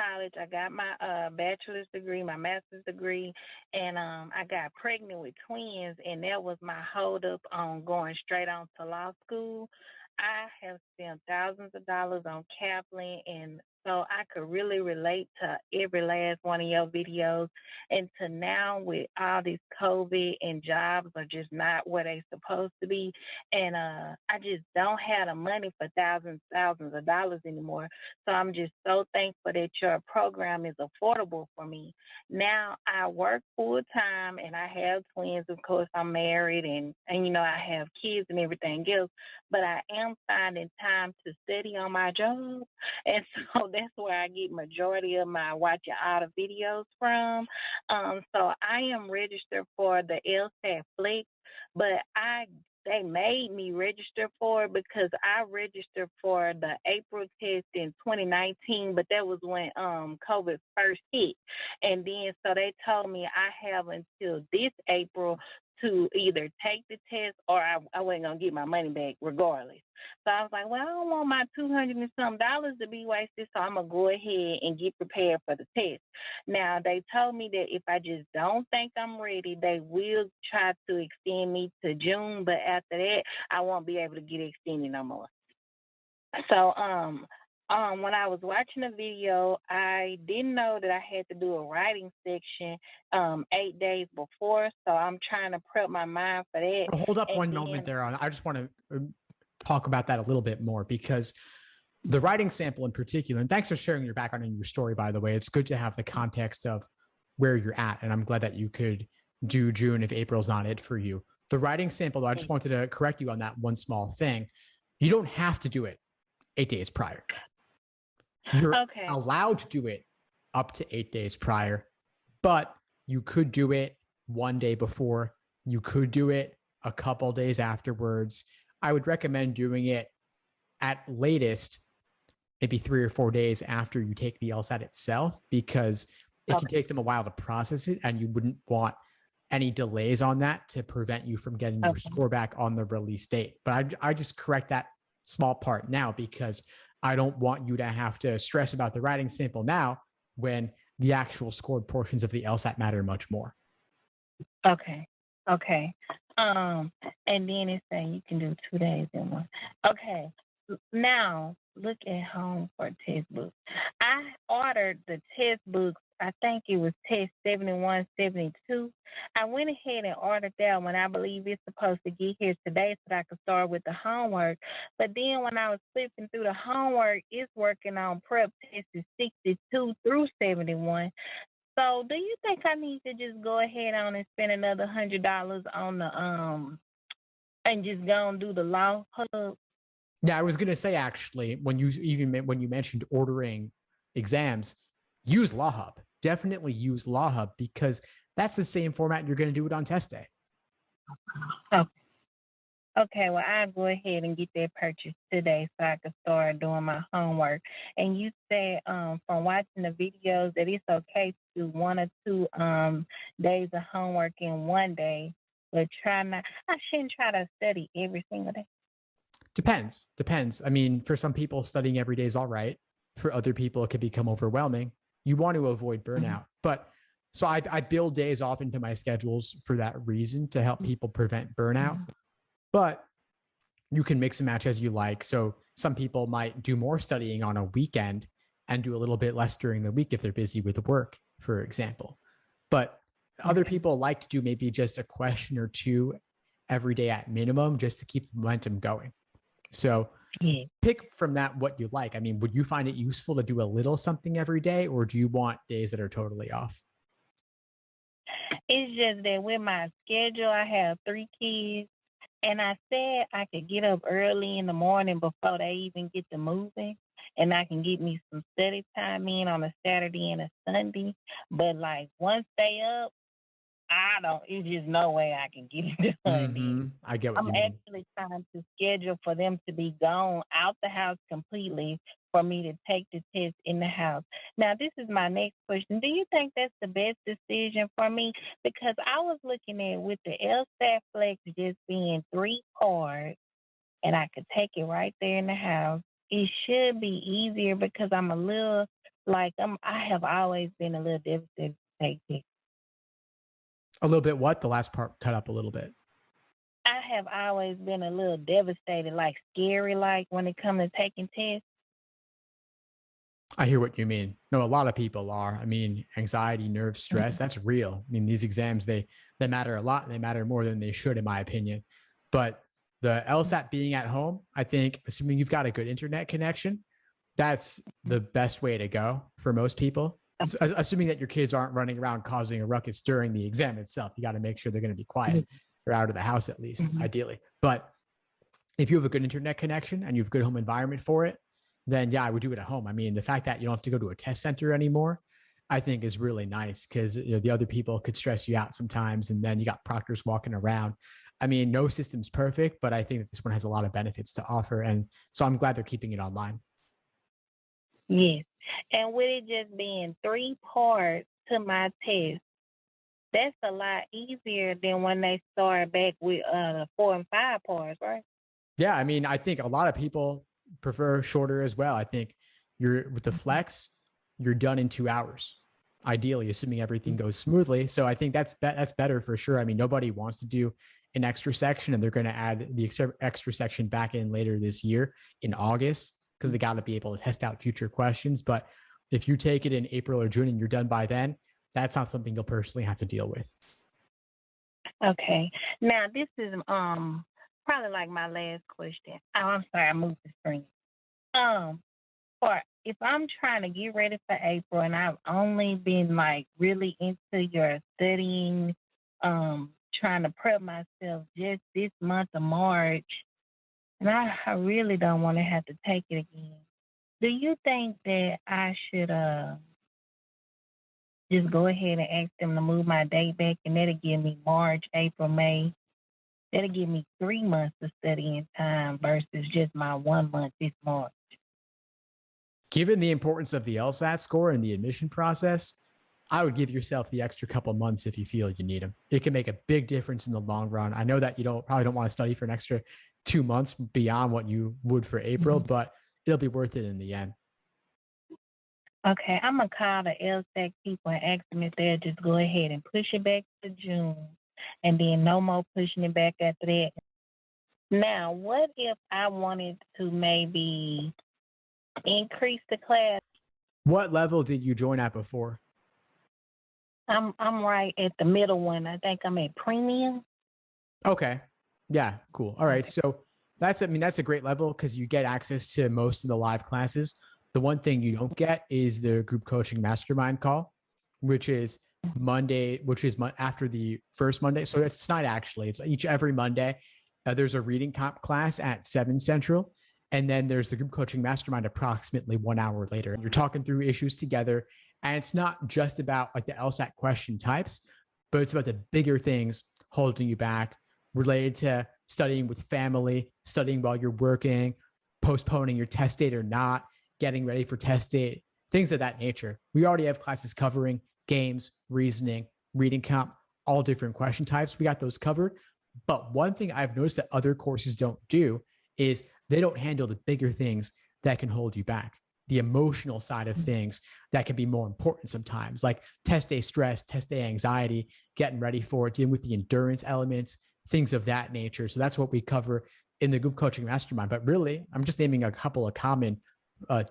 college. I got my bachelor's degree, my master's degree, and I got pregnant with twins, and that was my holdup on going straight on to law school. I have spent thousands of dollars on Kaplan, and so I could really relate to every last one of your videos. And to now with all this COVID and jobs are just not where they supposed to be, and I just don't have the money for thousands of dollars anymore. So I'm just so thankful that your program is affordable for me. Now I work full time and I have twins. Of course, I'm married and I have kids and everything else. But I am finding time to study on my job, and so that's where I get majority of my watching all the videos from. So I am registered for the LSAT Flex, but they made me register for it because I registered for the April test in 2019, but that was when COVID first hit. And then so they told me I have until this April to either take the test or I wasn't gonna get my money back regardless. So I was like, well, I don't want my $200 and some dollars to be wasted, so I'm gonna go ahead and get prepared for the test. Now they told me that if I just don't think I'm ready, they will try to extend me to June, but after that, I won't be able to get extended no more. So when I was watching the video, I didn't know that I had to do a writing section 8 days before. So I'm trying to prep my mind for that. Hold up And one then, moment there. I just want to talk about that a little bit more because the writing sample in particular, and thanks for sharing your background and your story, by the way. It's good to have the context of where you're at. And I'm glad that you could do June if April's not it for you. The writing sample, though, I just wanted to correct you on that one small thing. You don't have to do it 8 days prior. You're allowed to do it up to 8 days prior, but you could do it one day before. You could do it a couple days afterwards. I would recommend doing it at latest, maybe 3 or 4 days after you take the LSAT itself, because it can take them a while to process it, and you wouldn't want any delays on that to prevent you from getting your score back on the release date. But I just correct that small part now because I don't want you to have to stress about the writing sample now when the actual scored portions of the LSAT matter much more. Okay. And then it's saying you can do 2 days in one. Okay. Now look at home for test books. I ordered the test books. I think it was test 71, 72. I went ahead and ordered that one. I believe it's supposed to get here today so that I could start with the homework. But then when I was flipping through the homework, it's working on prep tests 62 through 71. So do you think I need to just go ahead on and spend another $100 on the and just go and do the law hub? Yeah, I was gonna say actually, when you mentioned ordering exams, use Law Hub. Definitely use Law Hub because that's the same format you're gonna do it on test day. Okay, well, I'll go ahead and get that purchase today so I can start doing my homework. And you said from watching the videos that it's okay to do 1 or 2 days of homework in one day, but I shouldn't try to study every single day. Depends. I mean, for some people, studying every day is all right. For other people, it can become overwhelming. You want to avoid burnout. But so I build days off into my schedules for that reason to help people prevent burnout. But you can mix and match as you like. So some people might do more studying on a weekend and do a little bit less during the week if they're busy with work, for example. But other people like to do maybe just a question or 2 every day at minimum just to keep the momentum going. So pick from that what you like. I mean, would you find it useful to do a little something every day, or do you want days that are totally off? It's just that with my schedule, I have 3 kids, and I said I could get up early in the morning before they even get to moving, and I can get me some study time in on a Saturday and a Sunday. But like once they up, it's just no way I can get it done. I get what you mean. I'm actually trying to schedule for them to be gone out the house completely for me to take the test in the house. Now, this is my next question. Do you think that's the best decision for me? Because I was looking at with the LSAT Flex just being 3 cards, and I could take it right there in the house. It should be easier because I'm a little Like I have always been a little devastated to take it. A little bit what? The last part cut up a little bit. I have always been a little devastated, like scary, like when it comes to taking tests. I hear what you mean. No, a lot of people are. I mean, anxiety, nerve, stress, that's real. I mean, these exams, they matter a lot and they matter more than they should, in my opinion. But the LSAT being at home, I think, assuming you've got a good internet connection, that's the best way to go for most people. So, assuming that your kids aren't running around causing a ruckus during the exam itself, you got to make sure they're going to be quiet or out of the house at least, ideally. But if you have a good internet connection and you have a good home environment for it, then yeah, I would do it at home. I mean, the fact that you don't have to go to a test center anymore, I think is really nice because the other people could stress you out sometimes, and then you got proctors walking around. I mean, no system's perfect, but I think that this one has a lot of benefits to offer, and so I'm glad they're keeping it online. Yes, and with it just being 3 parts to my test, that's a lot easier than when they start back with 4 and 5 parts, right? Yeah, I mean, I think a lot of people prefer shorter as well. I think you're with the flex, you're done in 2 hours, ideally, assuming everything goes smoothly. So I think that's better for sure. I mean, nobody wants to do an extra section, and they're going to add the extra section back in later this year in August because they got to be able to test out future questions. But if you take it in April or June and you're done by then, that's not something you'll personally have to deal with. Okay. Now this is probably like my last question. Oh, I'm sorry, I moved the screen. For if I'm trying to get ready for April and I've only been like really into your studying, trying to prep myself just this month of March, and I really don't want to have to take it again. Do you think that I should just go ahead and ask them to move my date back, and that'll give me March, April, May? That'll give me 3 months of studying time versus just my 1 month this March. Given the importance of the LSAT score and the admission process, I would give yourself the extra couple months if you feel you need them. It can make a big difference in the long run. I know that you probably don't want to study for an extra 2 months beyond what you would for April, but it'll be worth it in the end. Okay, I'm gonna call the LSAT people and ask them if they'll just go ahead and push it back to June, and then no more pushing it back after that. Now, what if I wanted to maybe increase the class? What level did you join at before? I'm right at the middle one. I think I'm at premium. Okay. Yeah, cool. All right. So that's a great level because you get access to most of the live classes. The one thing you don't get is the group coaching mastermind call, which is Monday, after the first Monday. So it's tonight, actually. It's every Monday. There's a reading comp class at 7 Central. And then there's the group coaching mastermind approximately 1 hour later. You're talking through issues together. And it's not just about like the LSAT question types, but it's about the bigger things holding you back related to studying with family, studying while you're working, postponing your test date or not, getting ready for test date, things of that nature. We already have classes covering games, reasoning, reading comp, all different question types. We got those covered. But one thing I've noticed that other courses don't do is they don't handle the bigger things that can hold you back. The emotional side of things that can be more important sometimes, like test day stress, test day anxiety, getting ready for it, dealing with the endurance elements, things of that nature. So that's what we cover in the group coaching mastermind. But really, I'm just naming a couple of common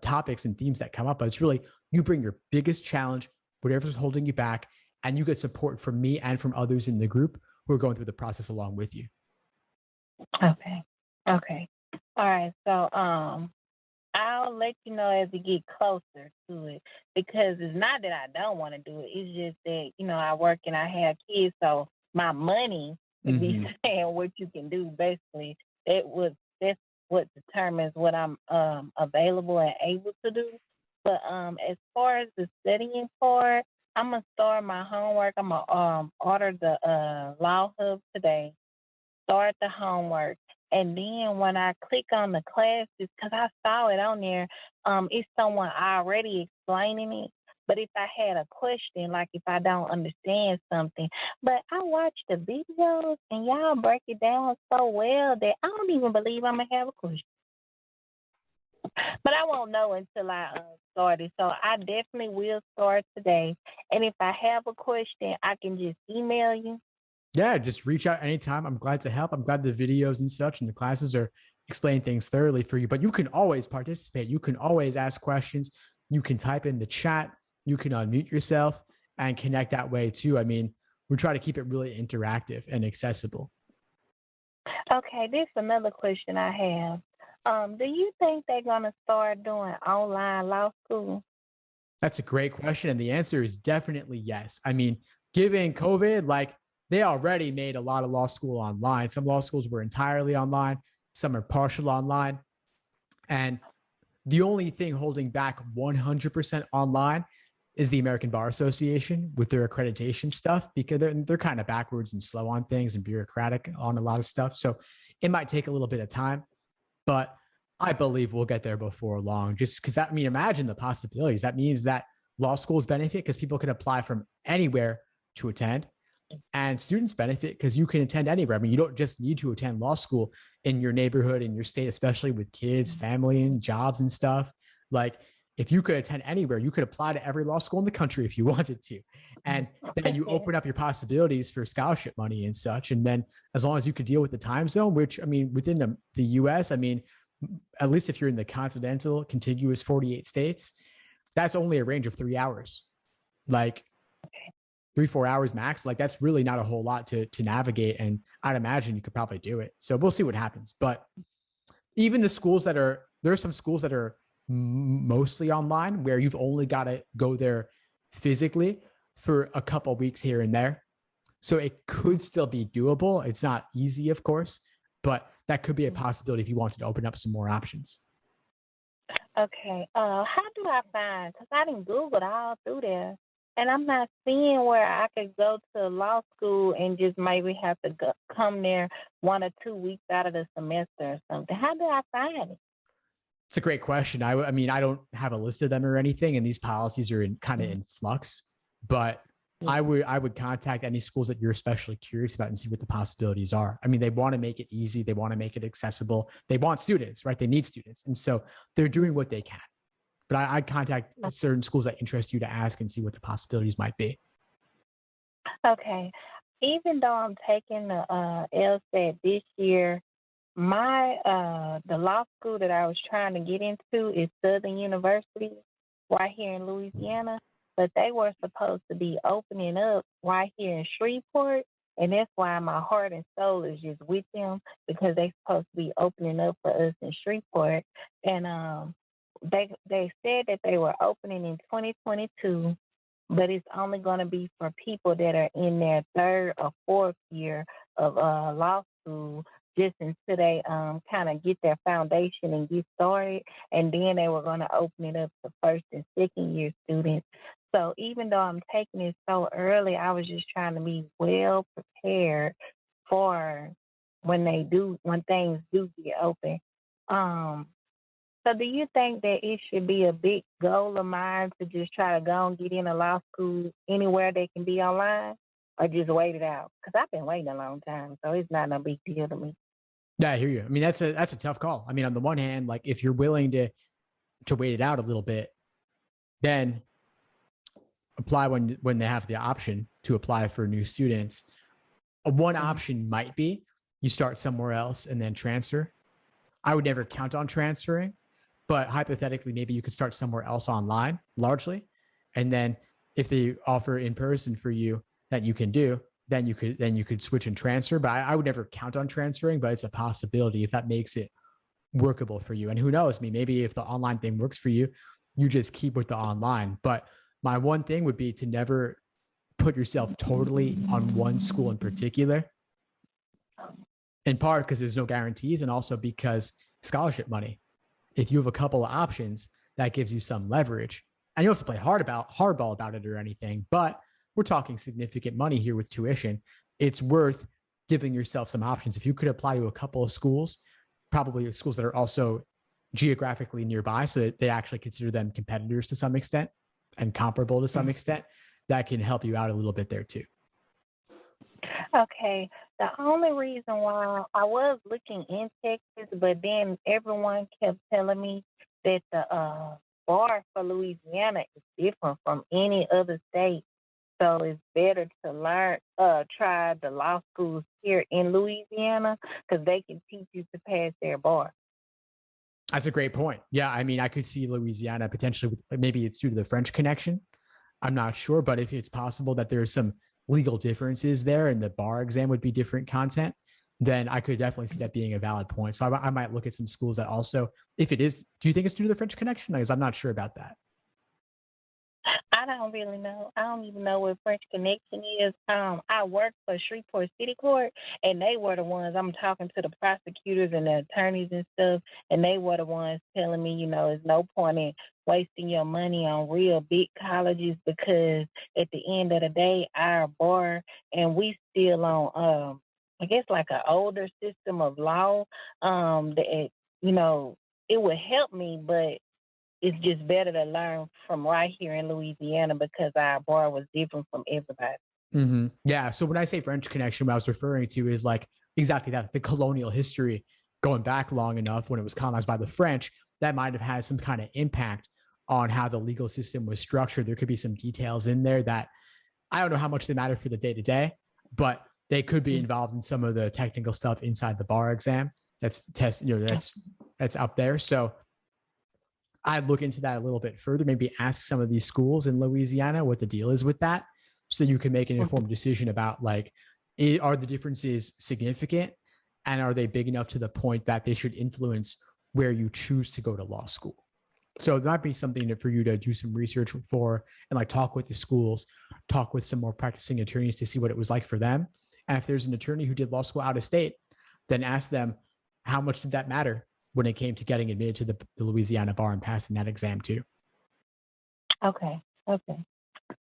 topics and themes that come up. But it's really, you bring your biggest challenge, whatever's holding you back, and you get support from me and from others in the group who are going through the process along with you. Okay. All right. So I'll let you know as we get closer to it, because it's not that I don't want to do it. It's just that, I work and I have kids, so my money would be saying what you can do. Basically, that's what determines what I'm available and able to do. But as far as the studying part, I'm gonna start my homework. I'm gonna order the Law Hub today. Start the homework. And then when I click on the classes, because I saw it on there, it's someone already explaining it. But if I had a question, like if I don't understand something, but I watch the videos and y'all break it down so well that I don't even believe I'm going to have a question. But I won't know until I started. So I definitely will start today. And if I have a question, I can just email you. Yeah, just reach out anytime. I'm glad to help. I'm glad the videos and such and the classes are explaining things thoroughly for you. But you can always participate. You can always ask questions. You can type in the chat. You can unmute yourself and connect that way too. I mean, we try to keep it really interactive and accessible. Okay, this is another question I have. Do you think they're gonna start doing online law school? That's a great question. And the answer is definitely yes. I mean, given COVID, like they already made a lot of law school online. Some law schools were entirely online, some are partial online. And the only thing holding back 100% online is the American Bar Association with their accreditation stuff, because they're kind of backwards and slow on things and bureaucratic on a lot of stuff. So it might take a little bit of time, but I believe we'll get there before long. Just because that, I mean, imagine the possibilities. That means that law schools benefit because people can apply from anywhere to attend, and students benefit because you can attend anywhere. I mean, you don't just need to attend law school in your neighborhood, in your state, especially with kids, family, and jobs and stuff. Like, if you could attend anywhere, you could apply to every law school in the country if you wanted to. And then you open up your possibilities for scholarship money and such. And then as long as you could deal with the time zone, which, I mean, within the US, I mean, at least if you're in the continental contiguous 48 states, that's only a range of 3 hours. Like 3-4 hours max. Like that's really not a whole lot to navigate. And I'd imagine you could probably do it. So we'll see what happens. But even the schools there are some schools that are mostly online where you've only got to go there physically for a couple of weeks here and there. So it could still be doable. It's not easy, of course, but that could be a possibility if you wanted to open up some more options. Okay. How do I find? Because I didn't Google all through there, and I'm not seeing where I could go to law school and just maybe have to come there 1 or 2 weeks out of the semester or something. How do I find it? It's a great question. I mean, I don't have a list of them or anything, and these policies are kind of in flux. But I would contact any schools that you're especially curious about and see what the possibilities are. I mean, they want to make it easy, they want to make it accessible, they want students, right? They need students, and so they're doing what they can. But I'd contact certain schools that interest you to ask and see what the possibilities might be. Okay. Even though I'm taking the LSAT this year, my the law school that I was trying to get into is Southern University right here in Louisiana, but they were supposed to be opening up right here in Shreveport, and that's why my heart and soul is just with them because they're supposed to be opening up for us in Shreveport, and they said that they were opening in 2022, but it's only going to be for people that are in their third or fourth year of law school, just until they kind of get their foundation and get started, and then they were going to open it up to first and second year students. So even though I'm taking it so early, I was just trying to be well prepared for when things do get open. Um, so do you think that it should be a big goal of mine to just try to go and get in a law school anywhere they can be online, or just wait it out? Because I've been waiting a long time, so it's not no big deal to me. Yeah, I hear you. I mean, that's a tough call. I mean, on the one hand, like if you're willing to wait it out a little bit, then apply when they have the option to apply for new students. One option might be you start somewhere else and then transfer. I would never count on transferring, but hypothetically, maybe you could start somewhere else online largely. And then if they offer in person for you that you can do, then you could switch and transfer. But I would never count on transferring, but it's a possibility if that makes it workable for you. And who knows, I mean, maybe if the online thing works for you, you just keep with the online. But my one thing would be to never put yourself totally on one school in particular, in part because there's no guarantees, and also because scholarship money. If you have a couple of options, that gives you some leverage. And you don't have to play hardball about it or anything, but we're talking significant money here with tuition. It's worth giving yourself some options. If you could apply to a couple of schools, probably schools that are also geographically nearby, so that they actually consider them competitors to some extent and comparable to some extent, that can help you out a little bit there too. Okay. The only reason why I was looking in Texas, but then everyone kept telling me that the bar for Louisiana is different from any other state. So it's better to try the law schools here in Louisiana because they can teach you to pass their bar. That's a great point. Yeah, I mean, I could see Louisiana potentially, maybe it's due to the French connection. I'm not sure, but if it's possible that there's some legal differences there and the bar exam would be different content, then I could definitely see that being a valid point. So I might look at some schools that also, if it is, do you think it's due to the French connection? Because I'm not sure about that. I don't really know. I don't even know what French Connection is. I work for Shreveport City Court, and they were the ones, I'm talking to the prosecutors and the attorneys and stuff, and they were the ones telling me, there's no point in wasting your money on real big colleges because at the end of the day, our bar, and we still on, I guess, like an older system of law, that, it would help me, but it's just better to learn from right here in Louisiana because our bar was different from everybody. Mm-hmm. Yeah. So when I say French connection, what I was referring to is like exactly that, the colonial history going back long enough when it was colonized by the French, that might have had some kind of impact on how the legal system was structured. There could be some details in there that I don't know how much they matter for the day to day, but they could be involved in some of the technical stuff inside the bar exam. That's that's up there. So I'd look into that a little bit further, maybe ask some of these schools in Louisiana what the deal is with that so you can make an informed decision about like, are the differences significant and are they big enough to the point that they should influence where you choose to go to law school? So it might be something for you to do some research for and like talk with the schools, talk with some more practicing attorneys to see what it was like for them. And if there's an attorney who did law school out of state, then ask them, how much did that matter when it came to getting admitted to the Louisiana bar and passing that exam too? Okay. Well,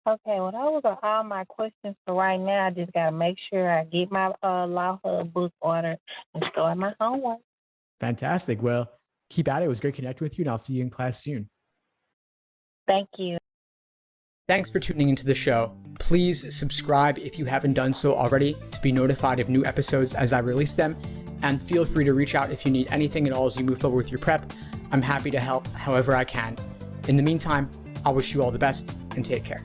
those are all my questions for right now. I just got to make sure I get my Law Hub book ordered and start my homework. Fantastic. Well, keep at it. It was great connecting with you, and I'll see you in class soon. Thank you. Thanks for tuning into the show. Please subscribe if you haven't done so already to be notified of new episodes as I release them. And feel free to reach out if you need anything at all as you move forward with your prep. I'm happy to help however I can. In the meantime, I wish you all the best and take care.